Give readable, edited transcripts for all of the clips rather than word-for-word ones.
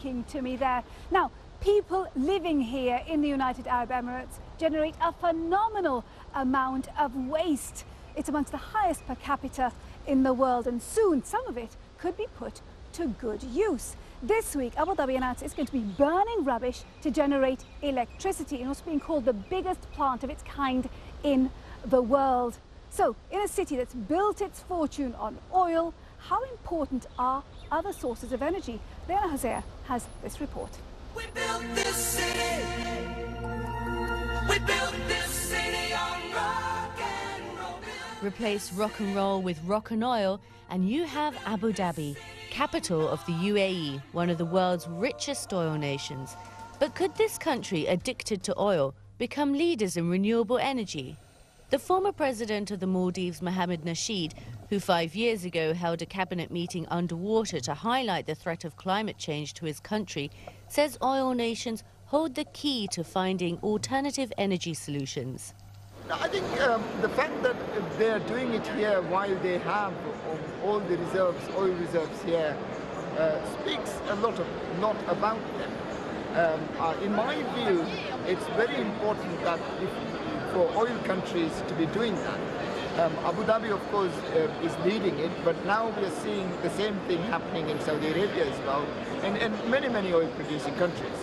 speaking to me there. Now, people living here in the United Arab Emirates generate a phenomenal amount of waste. It's amongst the highest per capita in the world, and soon some of it could be put to good use. This week, Abu Dhabi announced it's going to be burning rubbish to generate electricity in what's being called the biggest plant of its kind in the world. So, in a city that's built its fortune on oil, how important are other sources of energy? Leana Hosea has this report. We built this city. We built this city on rock and roll. Replace rock and roll with rock and oil, and you have Abu Dhabi, capital of the UAE, one of the world's richest oil nations. But could this country, addicted to oil, become leaders in renewable energy? The former president of the Maldives, Mohammed Nasheed, who 5 years ago held a cabinet meeting underwater to highlight the threat of climate change to his country, says oil nations hold the key to finding alternative energy solutions. I think the fact that they are doing it here while they have all the reserves, oil reserves here, speaks a lot about them. In my view, it's very important that for oil countries to be doing that. Abu Dhabi, of course, is leading it, but now we are seeing the same thing happening in Saudi Arabia as well, and many oil-producing countries.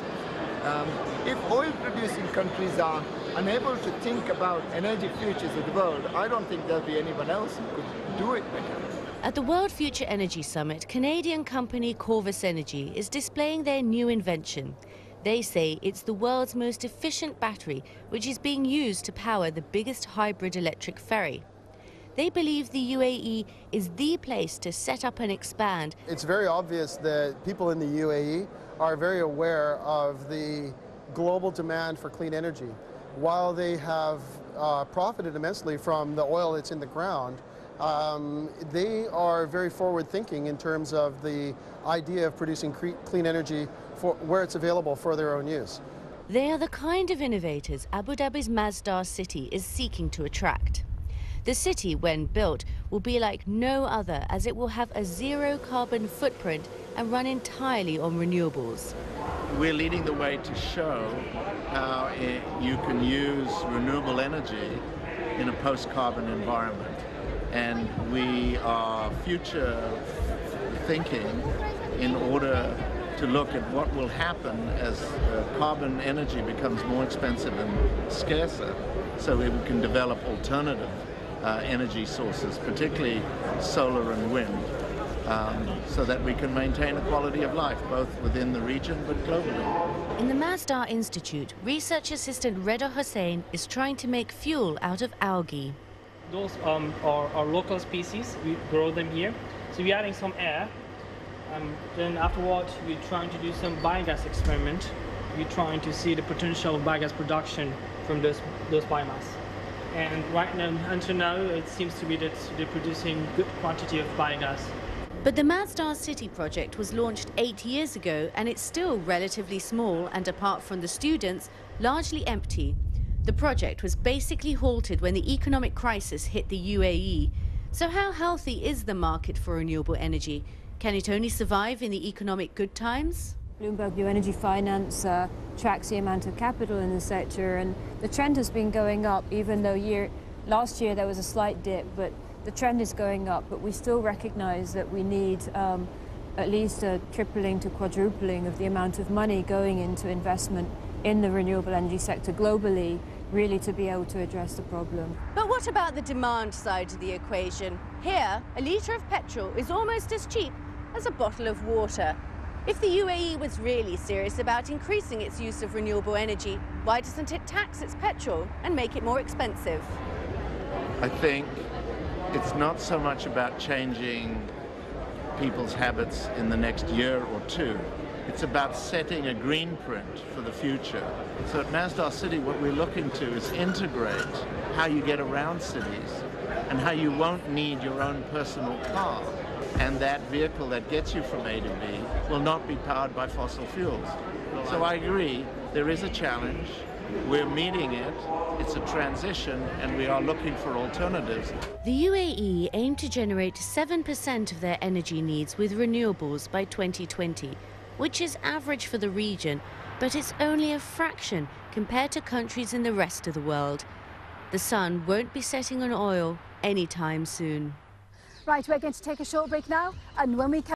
If oil-producing countries are unable to think about energy futures of the world, I don't think there'll be anyone else who could do it better. At the World Future Energy Summit, Canadian company Corvus Energy is displaying their new invention. They say it's the world's most efficient battery, which is being used to power the biggest hybrid electric ferry. They believe the UAE is the place to set up and expand. It's very obvious that people in the UAE are very aware of the global demand for clean energy. While they have profited immensely from the oil that's in the ground, they are very forward-thinking in terms of the idea of producing clean energy for where it's available for their own use. They are the kind of innovators Abu Dhabi's Masdar City is seeking to attract. The city, when built, will be like no other, as it will have a zero carbon footprint and run entirely on renewables. We're leading the way to show how you can use renewable energy in a post-carbon environment. And we are future thinking in order to look at what will happen as carbon energy becomes more expensive and scarcer, so we can develop alternative energy sources, particularly solar and wind, so that we can maintain a quality of life both within the region but globally. In the Masdar Institute, research assistant Leana Hosea is trying to make fuel out of algae. Those are local species. We grow them here. So we're adding some air. Then afterwards, we're trying to do some biogas experiment. We're trying to see the potential of biogas production from those biomass. And right now, until now, it seems to be that they're producing good quantity of biogas. But the Masdar City project was launched 8 years ago, and it's still relatively small and, apart from the students, largely empty. The project was basically halted when the economic crisis hit the UAE. So how healthy is the market for renewable energy? Can it only survive in the economic good times? Bloomberg New Energy Finance tracks the amount of capital in the sector, and the trend has been going up, even though last year there was a slight dip, but the trend is going up. But we still recognize that we need at least a tripling to quadrupling of the amount of money going into investment in the renewable energy sector globally, really to be able to address the problem. But what about the demand side of the equation? Here, a litre of petrol is almost as cheap as a bottle of water. If the UAE was really serious about increasing its use of renewable energy, why doesn't it tax its petrol and make it more expensive? I think it's not so much about changing people's habits in the next year or two. It's about setting a green print for the future. So at Masdar City, what we're looking to is integrate how you get around cities and how you won't need your own personal car. And that vehicle that gets you from A to B will not be powered by fossil fuels. So I agree, there is a challenge. We're meeting it. It's a transition, and we are looking for alternatives. The UAE aim to generate 7% of their energy needs with renewables by 2020. which is average for the region, but it's only a fraction compared to countries in the rest of the world. The sun won't be setting on oil anytime soon. Right, we're going to take a short break now, and when we come